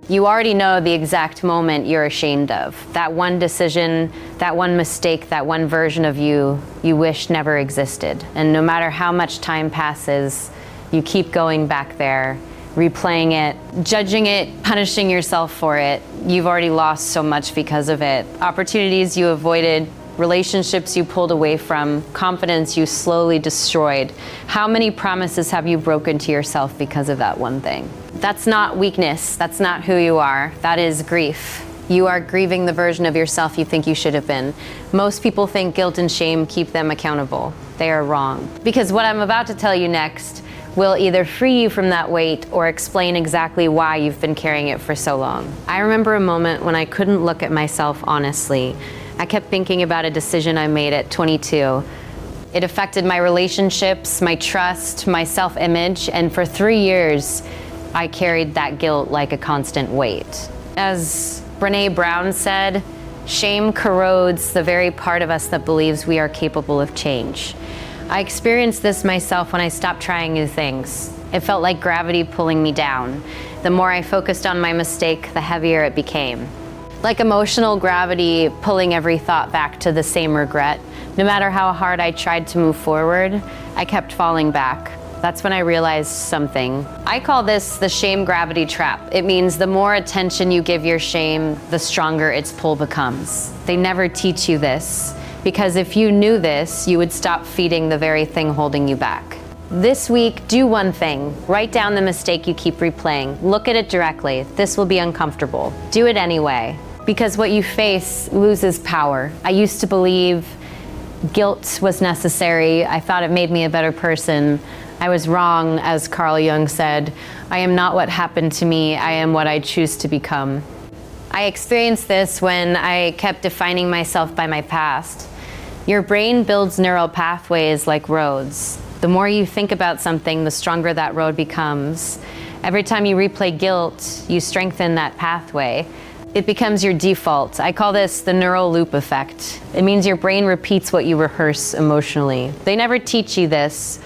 You already know the exact moment you're ashamed of. That one decision, that one mistake, that one version of you wish never existed. And no matter how much time passes, you keep going back there, replaying it, judging it, punishing yourself for it. You've already lost so much because of it. Opportunities you avoided, relationships you pulled away from, confidence you slowly destroyed. How many promises have you broken to yourself because of that one thing? That's not weakness. That's not who you are. That is grief. You are grieving the version of yourself you think you should have been. Most people think guilt and shame keep them accountable. They are wrong. Because what I'm about to tell you next will either free you from that weight or explain exactly why you've been carrying it for so long. I remember a moment when I couldn't look at myself honestly. I kept thinking about a decision I made at 22. It affected my relationships, my trust, my self-image, and for 3 years, I carried that guilt like a constant weight. As Brené Brown said, shame corrodes the very part of us that believes we are capable of change. I experienced this myself when I stopped trying new things. It felt like gravity pulling me down. The more I focused on my mistake, the heavier it became. Like emotional gravity pulling every thought back to the same regret. No matter how hard I tried to move forward, I kept falling back. That's when I realized something. I call this the shame gravity trap. It means the more attention you give your shame, the stronger its pull becomes. They never teach you this, because if you knew this, you would stop feeding the very thing holding you back. This week, do one thing. Write down the mistake you keep replaying. Look at it directly. This will be uncomfortable. Do it anyway, because what you face loses power. I used to believe guilt was necessary. I thought it made me a better person. I was wrong, as Carl Jung said. I am not what happened to me, I am what I choose to become. I experienced this when I kept defining myself by my past. Your brain builds neural pathways like roads. The more you think about something, the stronger that road becomes. Every time you replay guilt, you strengthen that pathway. It becomes your default. I call this the neural loop effect. It means your brain repeats what you rehearse emotionally. They never teach you this,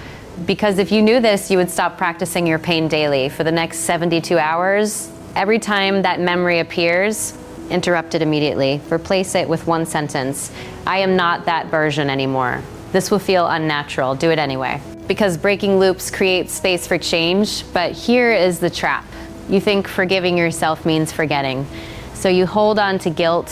because if you knew this, you would stop practicing your pain daily. For the next 72 hours, every time that memory appears, interrupt it immediately. Replace it with one sentence. I am not that version anymore. This will feel unnatural. Do it anyway. Because breaking loops create space for change, but here is the trap. You think forgiving yourself means forgetting. So you hold on to guilt,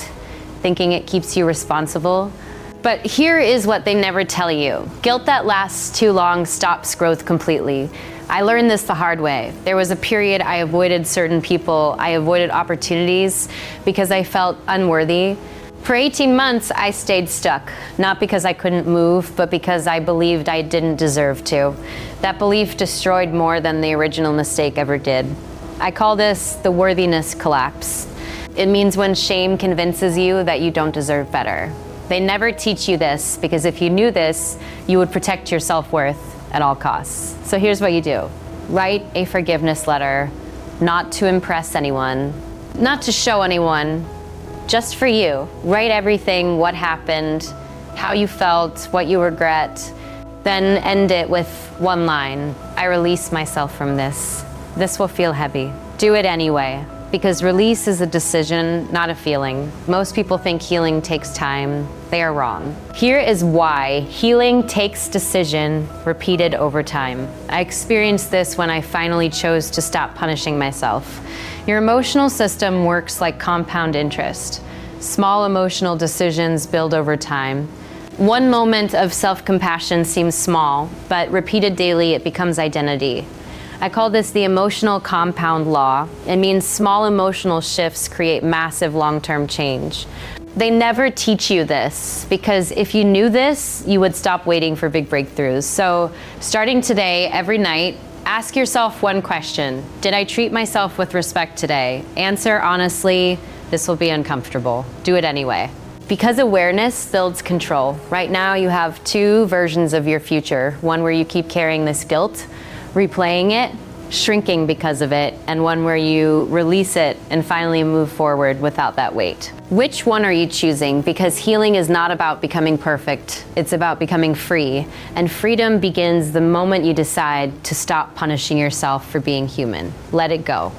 thinking it keeps you responsible. But here is what they never tell you. Guilt that lasts too long stops growth completely. I learned this the hard way. There was a period I avoided certain people, I avoided opportunities because I felt unworthy. For 18 months, I stayed stuck, not because I couldn't move, but because I believed I didn't deserve to. That belief destroyed more than the original mistake ever did. I call this the worthiness collapse. It means when shame convinces you that you don't deserve better. They never teach you this, because if you knew this, you would protect your self-worth at all costs. So here's what you do. Write a forgiveness letter, not to impress anyone, not to show anyone, just for you. Write everything, what happened, how you felt, what you regret, then end it with one line. I release myself from this. This will feel heavy. Do it anyway. Because release is a decision, not a feeling. Most people think healing takes time. They are wrong. Here is why. Healing takes decision repeated over time. I experienced this when I finally chose to stop punishing myself. Your emotional system works like compound interest. Small emotional decisions build over time. One moment of self-compassion seems small, but repeated daily, it becomes identity. I call this the emotional compound law. It means small emotional shifts create massive long-term change. They never teach you this, because if you knew this, you would stop waiting for big breakthroughs. So starting today, every night, ask yourself one question. Did I treat myself with respect today? Answer honestly. This will be uncomfortable. Do it anyway. Because awareness builds control. Right now you have two versions of your future. One where you keep carrying this guilt, replaying it, shrinking because of it, and one where you release it and finally move forward without that weight. Which one are you choosing? Because healing is not about becoming perfect, it's about becoming free. And freedom begins the moment you decide to stop punishing yourself for being human. Let it go.